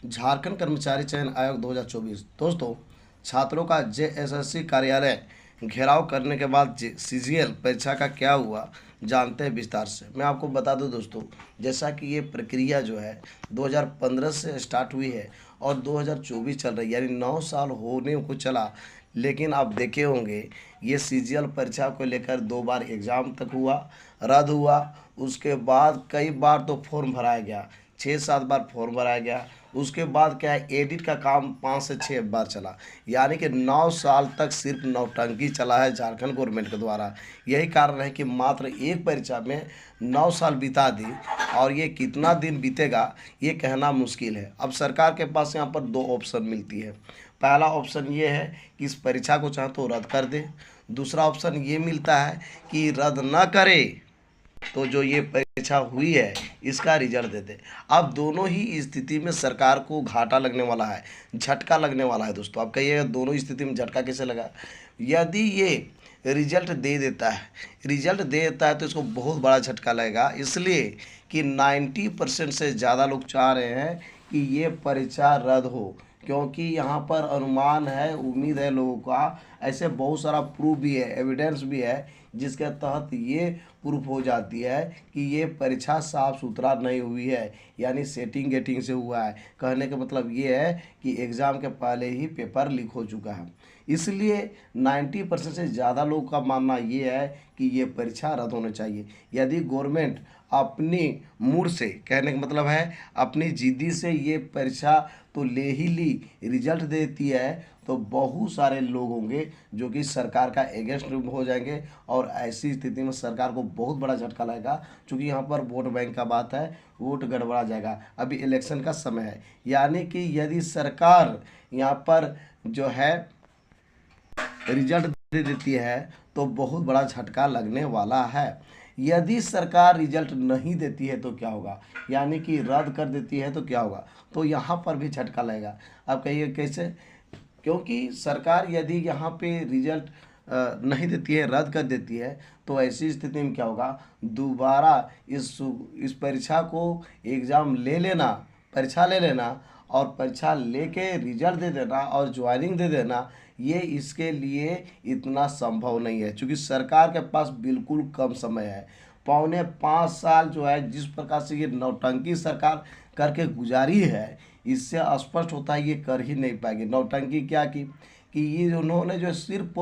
झारखंड कर्मचारी चयन आयोग 2024। दोस्तों, छात्रों का जेएसएससी कार्यालय घेराव करने के बाद सीजीएल परीक्षा का क्या हुआ, जानते हैं विस्तार से। मैं आपको बता दूं दोस्तों, जैसा कि ये प्रक्रिया जो है 2015 से स्टार्ट हुई है और 2024 चल रही है, यानी 9 साल होने को चला। लेकिन आप देखे होंगे ये सीजीएल परीक्षा को लेकर 2 बार एग्ज़ाम तक हुआ, रद्द हुआ। उसके बाद कई बार तो फॉर्म भराया गया, 6-7 बार फॉर्म भराया गया। उसके बाद क्या है, एडिट का काम 5 से 6 बार चला, यानी कि 9 साल तक सिर्फ नौटंकी चला है झारखंड गवर्नमेंट के द्वारा। यही कारण है कि मात्र एक परीक्षा में 9 साल बिता दी, और ये कितना दिन बीतेगा ये कहना मुश्किल है। अब सरकार के पास यहाँ पर 2 ऑप्शन मिलती है। पहला ऑप्शन ये है कि इस परीक्षा को चाहे तो रद्द कर दे। दूसरा ऑप्शन ये मिलता है कि रद्द न करे तो जो ये परीक्षा हुई है इसका रिजल्ट दे दे। अब दोनों ही स्थिति में सरकार को घाटा लगने वाला है, झटका लगने वाला है। दोस्तों, आप कहिएगा दोनों स्थिति में झटका कैसे लगा। यदि ये रिजल्ट दे देता है, तो इसको बहुत बड़ा झटका लगेगा, इसलिए कि 90% से ज़्यादा लोग चाह रहे हैं कि ये परीक्षा रद्द हो। क्योंकि यहाँ पर अनुमान है, उम्मीद है लोगों का, ऐसे बहुत सारा प्रूफ भी है, एविडेंस भी है, जिसके तहत ये प्रूफ हो जाती है कि ये परीक्षा साफ सुथरा नहीं हुई है, यानी सेटिंग गेटिंग से हुआ है। कहने का मतलब ये है कि एग्ज़ाम के पहले ही पेपर लीक हो चुका है। इसलिए 90% से ज़्यादा लोगों का मानना ये है कि ये परीक्षा रद्द होना चाहिए। यदि गवर्नमेंट अपनी मूड से, कहने का मतलब है अपनी जिद्दी से, ये परीक्षा तो ले ही ली, रिजल्ट देती है, तो बहुत सारे लोग होंगे जो कि सरकार का एगेंस्ट हो जाएंगे, और ऐसी स्थिति में सरकार को बहुत बड़ा झटका लगेगा। क्योंकि यहाँ पर वोट बैंक का बात है, वोट गड़बड़ा जाएगा। अभी इलेक्शन का समय है, यानी कि यदि सरकार यहाँ पर जो है रिजल्ट दे देती है तो बहुत बड़ा झटका लगने वाला है। यदि सरकार रिजल्ट नहीं देती है तो क्या होगा, यानी कि रद्द कर देती है तो क्या होगा, तो यहाँ पर भी झटका लगेगा। अब कहिए कैसे। क्योंकि सरकार यदि यहाँ पे रिजल्ट नहीं देती है, रद्द कर देती है, तो ऐसी स्थिति में क्या होगा, दोबारा इस परीक्षा को एग्ज़ाम ले लेना, परीक्षा ले लेना, और परीक्षा लेके रिजल्ट दे देना और ज्वाइनिंग दे देना, ये इसके लिए इतना संभव नहीं है। क्योंकि सरकार के पास बिल्कुल कम समय है, 4.25 साल जो है, जिस प्रकार से ये नौटंकी सरकार करके गुजारी है, इससे स्पष्ट होता है ये कर ही नहीं पाएगी। नौटंकी क्या की कि ये उन्होंने जो सिर्फ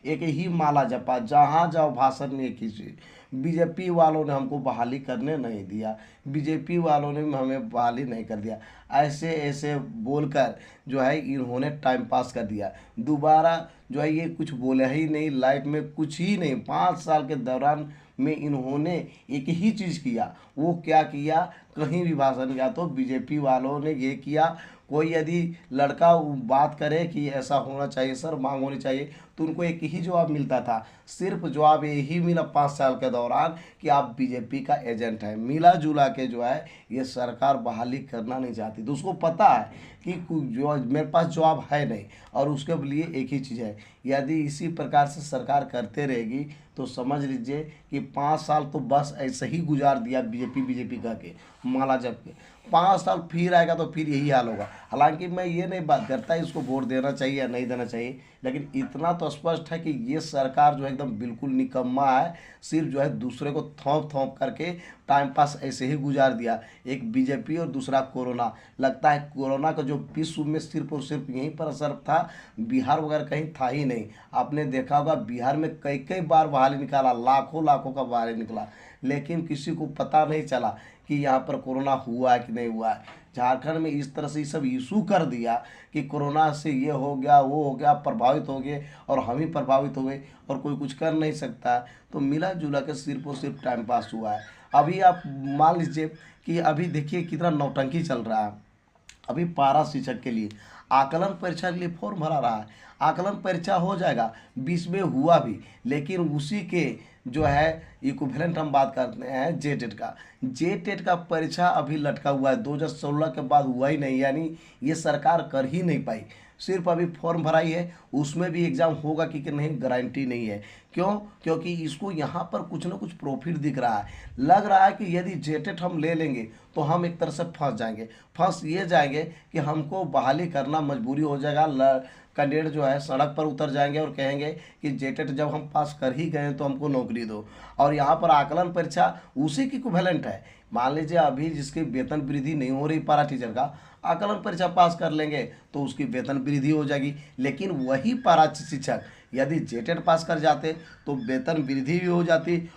एक ही माला जपा, जहाँ जाओ भाषण में एक ही चीज़। बीजेपी वालों ने हमको बहाली करने नहीं दिया, बीजेपी वालों ने हमें बहाली नहीं कर दिया, ऐसे ऐसे बोलकर जो है इन्होंने टाइम पास कर दिया। दोबारा जो है ये कुछ बोला ही नहीं, लाइफ में कुछ ही नहीं। 5 साल के दौरान में इन्होंने एक ही चीज़ किया। वो क्या किया, कहीं भी भाषण किया तो बीजेपी वालों ने ये किया। कोई यदि लड़का बात करे कि ऐसा होना चाहिए सर, मांग होनी चाहिए, तो उनको एक ही जवाब मिलता था। सिर्फ जवाब यही मिला 5 साल के दौरान कि आप बीजेपी का एजेंट है। मिला जुला के जो है ये सरकार बहाली करना नहीं चाहती। तो उसको पता है कि जो मेरे पास जवाब है नहीं, और उसके लिए एक ही चीज़ है। यदि इसी प्रकार से सरकार करते रहेगी तो समझ लीजिए कि 5 साल तो बस ऐसे ही गुजार दिया बीजेपी कह के, माला जप के। 5 साल फिर आएगा तो फिर यही हाल होगा। हालांकि मैं ये नहीं बात करता इसको वोट देना चाहिए या नहीं देना चाहिए, लेकिन इतना तो स्पष्ट है कि ये सरकार जो है एकदम बिल्कुल निकम्मा है। सिर्फ जो है दूसरे को थोप थोप करके टाइम पास ऐसे ही गुजार दिया। एक बीजेपी और दूसरा कोरोना। लगता है कोरोना का जो विश्व में सिर्फ और सिर्फ यहीं पर असर था, बिहार वगैरह कहीं था ही नहीं। आपने देखा होगा बिहार में कई कई बार बहाली निकाला, लाखों लाखों का बहाली निकला, लेकिन किसी को पता नहीं चला कि यहाँ पर कोरोना हुआ है कि नहीं हुआ है। झारखंड में इस तरह से सब इशू कर दिया कि कोरोना से ये हो गया, वो हो गया, प्रभावित हो गए, और हम ही प्रभावित हो गए, और कोई कुछ कर नहीं सकता। तो मिला जुला के सिर्फ और सिर्फ टाइम पास हुआ है। अभी आप मान लीजिए कि अभी देखिए कितना नौटंकी चल रहा है। अभी पारा शिक्षक के लिए आकलन परीक्षा के लिए फॉर्म भरा रहा है। आकलन परीक्षा हो जाएगा, बीच में हुआ भी, लेकिन उसी के जो है इक्विवेलेंट हम बात करते हैं जे टेट का परीक्षा अभी लटका हुआ है। 2016 के बाद हुआ ही नहीं, यानी ये सरकार कर ही नहीं पाई। सिर्फ अभी फॉर्म भराई है, उसमें भी एग्ज़ाम होगा कि नहीं गारंटी नहीं है। क्यों? क्योंकि इसको यहाँ पर कुछ ना कुछ प्रॉफिट दिख रहा है। लग रहा है कि यदि जेटेट हम ले लेंगे तो हम एक तरह से फंस जाएंगे। फंस ये जाएंगे कि हमको बहाली करना मजबूरी हो जाएगा। कैंडिडेट जो है सड़क पर उतर जाएंगे और कहेंगे कि जेटेट जब हम पास कर ही गए तो हमको नौकरी दो। और यहाँ पर आकलन परीक्षा उसी की इक्विवेलेंट है। मान लीजिए अभी जिसकी वेतन वृद्धि नहीं हो रही पारा टीचर का, आकलन परीक्षा पास कर लेंगे तो उसकी वेतन वृद्धि हो जाएगी। लेकिन वही पारा शिक्षक यदि जेटेट पास कर जाते तो वेतन वृद्धि भी हो जाती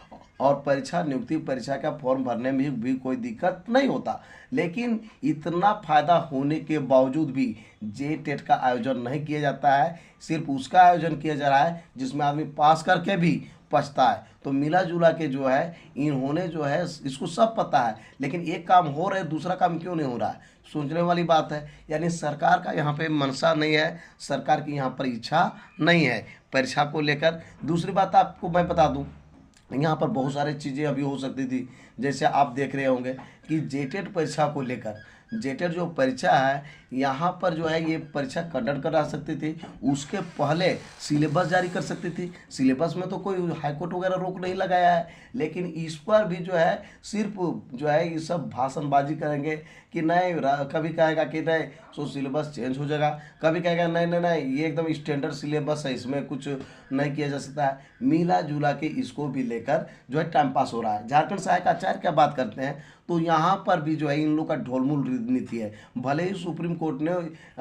और परीक्षा नियुक्ति परीक्षा का फॉर्म भरने में भी कोई दिक्कत नहीं होता। लेकिन इतना फायदा होने के बावजूद भी जेटेट का आयोजन नहीं किया जाता है। सिर्फ उसका आयोजन किया जा रहा है जिसमें आदमी पास करके भी पछता है। तो मिला जुला के जो है इन्होंने जो है इसको सब पता है, लेकिन एक काम हो रहा है दूसरा काम क्यों नहीं हो रहा है, सोचने वाली बात है। यानी सरकार का यहाँ पे मनसा नहीं है, सरकार की यहाँ पर इच्छा नहीं है परीक्षा को लेकर। दूसरी बात आपको मैं बता दूँ, यहाँ पर बहुत सारी चीज़ें अभी हो सकती थी। जैसे आप देख रहे होंगे कि जेटेट परीक्षा को लेकर, जेटेट जो परीक्षा है यहाँ पर जो है ये परीक्षा कंडक्ट करा सकती थी। उसके पहले सिलेबस जारी कर सकती थी। सिलेबस में तो कोई हाईकोर्ट वगैरह रोक नहीं लगाया है, लेकिन इस पर भी जो है सिर्फ जो है ये सब भाषणबाजी करेंगे कि नहीं। कभी कहेगा कि नहीं सो सिलेबस चेंज हो जाएगा, कभी कहेगा नहीं नहीं नहीं ये एकदम स्टैंडर्ड सिलेबस है, इसमें कुछ नहीं किया जा सकता है। मिला जुला के इसको भी लेकर जो है टाइम पास हो रहा है। झारखंड सहायक आचार्य क्या बात करते हैं तो यहाँ पर भी जो है इन लोग का ढोलमुल नीति है। भले ही सुप्रीम कोर्ट ने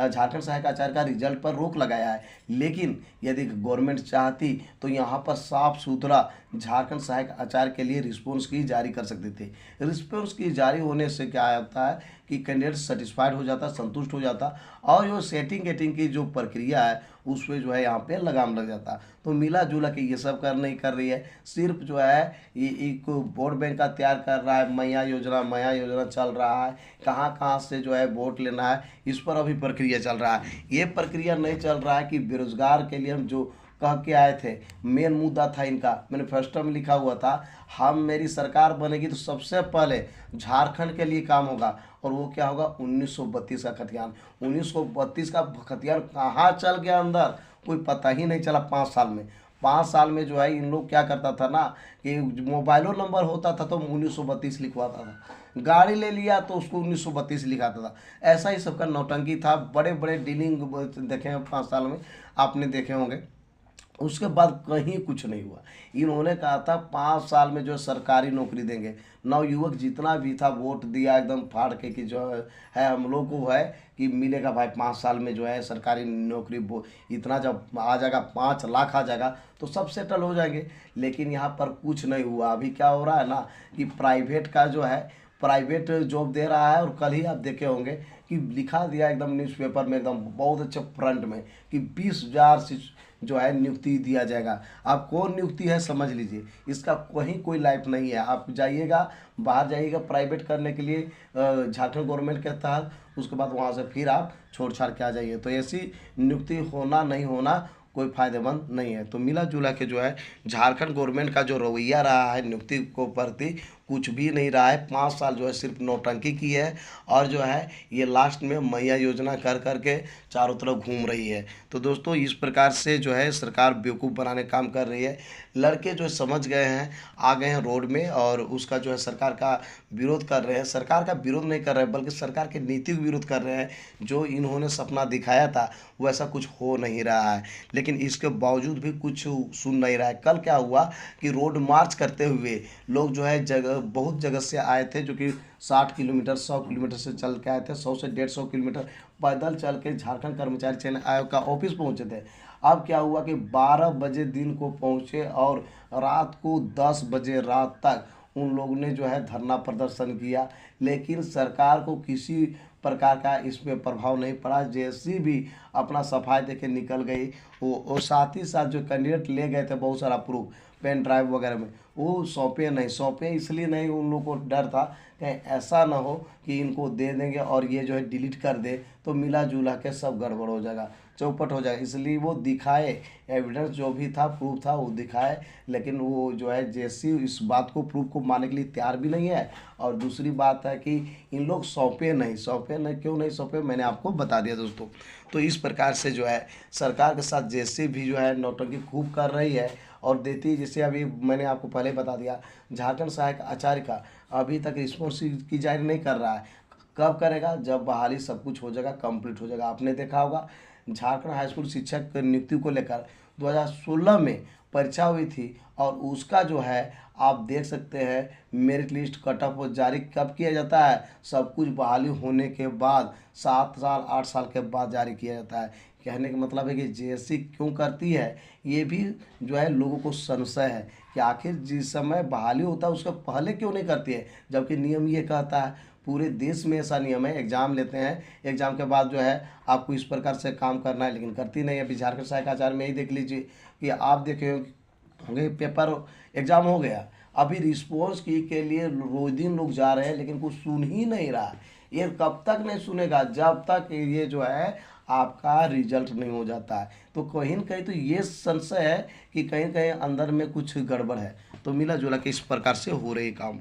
झारखंड सहायक आचार्य का रिजल्ट पर रोक लगाया है, लेकिन यदि गवर्नमेंट चाहती तो यहाँ पर साफ सुथरा झारखंड सहायक आचार्य के लिए रिस्पॉन्स की जारी कर सकते थे। रिस्पॉन्स की जारी होने से क्या होता है कि कैंडिडेट सेटिस्फाइड हो जाता, संतुष्ट हो जाता और जो सेटिंग गेटिंग की जो प्रक्रिया है उस पर जो है यहाँ पे लगाम लग जाता। तो मिला जुला के ये सब नहीं कर रही है। सिर्फ जो है ये एक वोट बैंक का तैयार कर रहा है। मैया योजना चल रहा है, कहाँ कहाँ से जो है वोट लेना है इस पर अभी प्रक्रिया चल रहा है। ये प्रक्रिया नहीं चल रहा है कि बेरोजगार के लिए हम जो कह के आए थे, मेन मुद्दा था इनका, मैनिफेस्टो में लिखा हुआ था हम मेरी सरकार बनेगी तो सबसे पहले झारखंड के लिए काम होगा। और वो क्या होगा 1932 का खतियान। 1932 का खतियान कहाँ चल गया अंदर कोई पता ही नहीं चला 5 साल में। 5 साल में जो है इन लोग क्या करता था ना कि मोबाइलों नंबर होता था तो 1932 लिखवाता था, गाड़ी ले लिया तो उसको 1932 लिखाता था। ऐसा ही सबका नौटंकी था। बड़े बड़े डीलिंग देखे हैं 5 साल में, आपने देखे होंगे। उसके बाद कहीं कुछ नहीं हुआ। इन्होंने कहा था 5 साल में जो सरकारी नौकरी देंगे। नवयुवक जितना भी था वोट दिया एकदम फाड़ के कि जो है हम लोग को है कि मिलेगा भाई 5 साल में जो है सरकारी नौकरी। इतना जब आ जाएगा 5 लाख आ जाएगा तो सब सेटल हो जाएंगे। लेकिन यहाँ पर कुछ नहीं हुआ। अभी क्या हो रहा है ना कि प्राइवेट का जो है प्राइवेट जॉब दे रहा है। और कल ही आप देखे होंगे कि लिखा दिया एकदम न्यूज़पेपर में एकदम बहुत अच्छे फ्रंट में कि 20,000 जो है नियुक्ति दिया जाएगा। आप कौन नियुक्ति है समझ लीजिए, इसका कहीं कोई लाइफ नहीं है। आप जाइएगा बाहर जाइएगा प्राइवेट करने के लिए झारखंड गवर्नमेंट के तहत, उसके बाद वहाँ से फिर आप छोड़ छाड़ के आ जाइए। तो ऐसी नियुक्ति होना नहीं होना कोई फायदेमंद नहीं है। तो मिला जुला के जो है झारखंड गवर्नमेंट का जो रवैया रहा है नियुक्ति को प्रति कुछ भी नहीं रहा है। 5 साल जो है सिर्फ नौटंकी की है और जो है ये लास्ट में मैया योजना कर के चारों तरफ घूम रही है। तो दोस्तों इस प्रकार से जो है सरकार बेवकूफ़ बनाने काम कर रही है। लड़के जो समझ गए हैं, आ गए हैं रोड में और उसका जो है सरकार का विरोध कर रहे हैं। सरकार का विरोध नहीं कर रहे हैं बल्कि सरकार के नीति का विरोध कर रहे हैं। जो इन्होंने सपना दिखाया था वैसा कुछ हो नहीं रहा है, लेकिन इसके बावजूद भी कुछ सुन नहीं रहा है। कल क्या हुआ कि रोड मार्च करते हुए लोग जो है बहुत जगह से आए थे, जो कि 60 किलोमीटर 100 किलोमीटर से चल के आए थे। 100 से 150 किलोमीटर पैदल चल के झारखंड कर्मचारी चयन आयोग का ऑफिस पहुंचे थे। अब क्या हुआ कि 12 बजे दिन को पहुंचे और रात को 10 बजे रात तक उन लोगों ने जो है धरना प्रदर्शन किया। लेकिन सरकार को किसी प्रकार का इस पर प्रभाव नहीं पड़ा। जैसी भी अपना सफाई दे के निकल गई वो साथ ही साथ जो कैंडिडेट ले गए थे बहुत सारा प्रूफ पेन ड्राइव वगैरह में वो सौंपे नहीं। सौंपे इसलिए नहीं, उन लोगों को डर था कहीं ऐसा ना हो कि इनको दे देंगे और ये जो है डिलीट कर दे तो मिला जुला के सब गड़बड़ हो जाएगा, चौपट हो जाएगा। इसलिए वो दिखाए, एविडेंस जो भी था, प्रूफ था, वो दिखाए, लेकिन वो जो है जैसी इस बात को, प्रूफ को मानने के लिए तैयार भी नहीं है। और दूसरी बात है कि इन लोग सौंपे नहीं, क्यों नहीं सौंपे मैंने आपको बता दिया दोस्तों। तो इस प्रकार से जो है सरकार के साथ जैसे भी जो है नौटंकी खूब कर रही है और देती, जैसे अभी मैंने आपको पहले बता दिया, झारखंड सहायक आचार्य का अभी तक रिस्पॉन्स की जारी नहीं कर रहा है। कब करेगा? जब बहाली सब कुछ हो जाएगा, कंप्लीट हो जाएगा। आपने देखा होगा झारखंड हाई स्कूल शिक्षक नियुक्ति को लेकर 2016 में परीक्षा हुई थी और उसका जो है आप देख सकते हैं मेरिट लिस्ट कट ऑफ जारी कब किया जाता है? सब कुछ बहाली होने के बाद 7 साल 8 साल के बाद जारी किया जाता है। कहने का मतलब है कि जेएससी क्यों करती है, ये भी जो है लोगों को संशय है कि आखिर जिस समय बहाली होता है उसके पहले क्यों नहीं करती है, जबकि नियम ये कहता है, पूरे देश में ऐसा नियम है। एग्ज़ाम लेते हैं, एग्ज़ाम के बाद जो है आपको इस प्रकार से काम करना है, लेकिन करती नहीं है। अभी झारखंड सहायक आचार्य में ही देख लीजिए कि आप देखे होंगे पेपर एग्ज़ाम हो गया, अभी रिस्पॉन्स की के लिए रोज दिन लोग जा रहे हैं, लेकिन कुछ सुन ही नहीं रहा। ये कब तक नहीं सुनेगा? जब तक ये जो है आपका रिजल्ट नहीं हो जाता है। तो कहीं न कहीं तो ये संशय है कि कहीं कहीं अंदर में कुछ गड़बड़ है। तो मिला जुला के इस प्रकार से हो रही काम।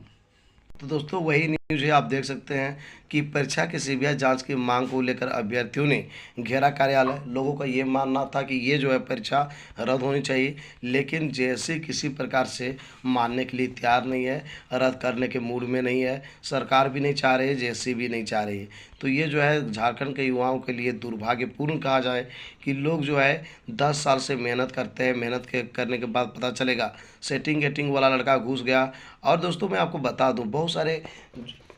तो दोस्तों वही न्यूज़ है, आप देख सकते हैं कि परीक्षा के सीबीआई जांच की मांग को लेकर अभ्यर्थियों ने घेरा कार्यालय। लोगों का ये मानना था कि ये जो है परीक्षा रद्द होनी चाहिए, लेकिन जैसे किसी प्रकार से मानने के लिए तैयार नहीं है, रद्द करने के मूड में नहीं है, सरकार भी नहीं चाह रही है, जैसी भी नहीं चाह रही है। तो ये जो है झारखंड के युवाओं के लिए दुर्भाग्यपूर्ण कहा जाए कि लोग जो है 10 साल से मेहनत करते हैं, करने के बाद पता चलेगा सेटिंग गेटिंग वाला लड़का घुस गया। और दोस्तों मैं आपको बता दूं, बहुत सारे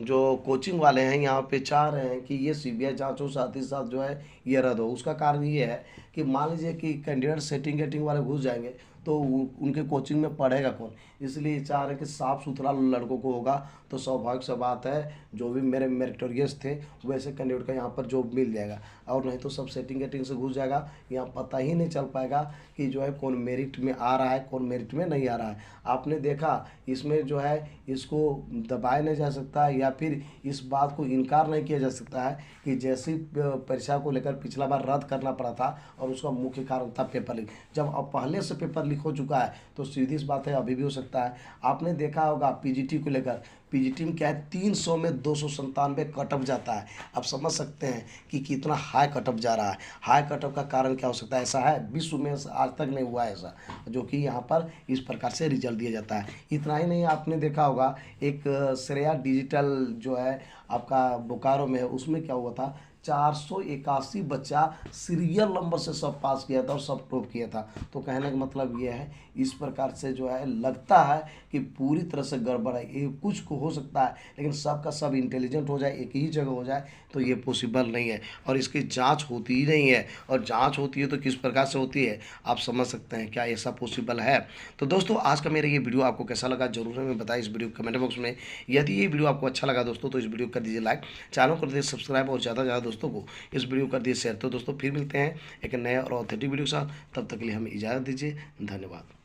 जो कोचिंग वाले हैं यहाँ पे चाह रहे हैं कि ये सीबीआई जांच हो, साथ ही साथ जो है ये रद्द हो। उसका कारण ये है कि मान लीजिए कि कैंडिडेट सेटिंग गेटिंग वाले घुस जाएंगे तो उनके कोचिंग में पढ़ेगा कौन? इसलिए चाह रहे हैं कि साफ़ सुथरा लड़कों को होगा तो स्वाभाविक सा बात है, जो भी मेरे मेरिटोरियस थे वैसे कैंडिडेट का यहाँ पर जॉब मिल जाएगा। और नहीं तो सब सेटिंग गेटिंग से घुस जाएगा, यहाँ पता ही नहीं चल पाएगा कि जो है कौन मेरिट में आ रहा है, कौन मेरिट में नहीं आ रहा है। आपने देखा इसमें जो है इसको दबाया नहीं जा सकता, या फिर इस बात को इनकार नहीं किया जा सकता है कि जैसी परीक्षा को लेकर पिछला बार रद्द करना पड़ा था और उसका मुख्य कारण था पेपर लीक। जब अब पहले से पेपर लीक हो चुका है तो सीधी सी बात है अभी भी हो सकता है। आपने देखा होगा पीजीटी को लेकर, पीजीटी में क्या है 300 में 297 कटअप जाता है। आप समझ सकते हैं कि कितना हाई कटअप जा रहा है। हाई कटअप का कारण क्या हो सकता है? ऐसा है विश्व में आज तक नहीं हुआ है ऐसा, जो कि यहाँ पर इस प्रकार से रिजल्ट दिया जाता है। इतना ही नहीं, आपने देखा होगा एक श्रेया डिजिटल जो है आपका बोकारो में, उसमें क्या हुआ था 481 बच्चा सीरियल नंबर से सब पास किया था और सब टॉप किया था। तो कहने का मतलब ये है, इस प्रकार से जो है लगता है कि पूरी तरह से गड़बड़ है। ये कुछ को हो सकता है, लेकिन सब का सब इंटेलिजेंट हो जाए, एक ही जगह हो जाए तो ये पॉसिबल नहीं है। और इसकी जांच होती ही नहीं है, और जांच होती है तो किस प्रकार से होती है आप समझ सकते हैं। क्या ऐसा पॉसिबल है? तो दोस्तों आज का मेरा ये वीडियो आपको कैसा लगा जरूर हमें बताइए इस वीडियो कमेंट बॉक्स में। यदि ये वीडियो आपको अच्छा लगा दोस्तों तो इस वीडियो कर दीजिए लाइक, चैनल कर दीजिए सब्सक्राइब, और ज़्यादा से ज़्यादा दोस्तों को इस वीडियो कर दिए शेयर। तो दोस्तों फिर मिलते हैं एक नए और ऑथेंटिक वीडियो के साथ, तब तक के लिए हमें इजाज़त दीजिए। धन्यवाद।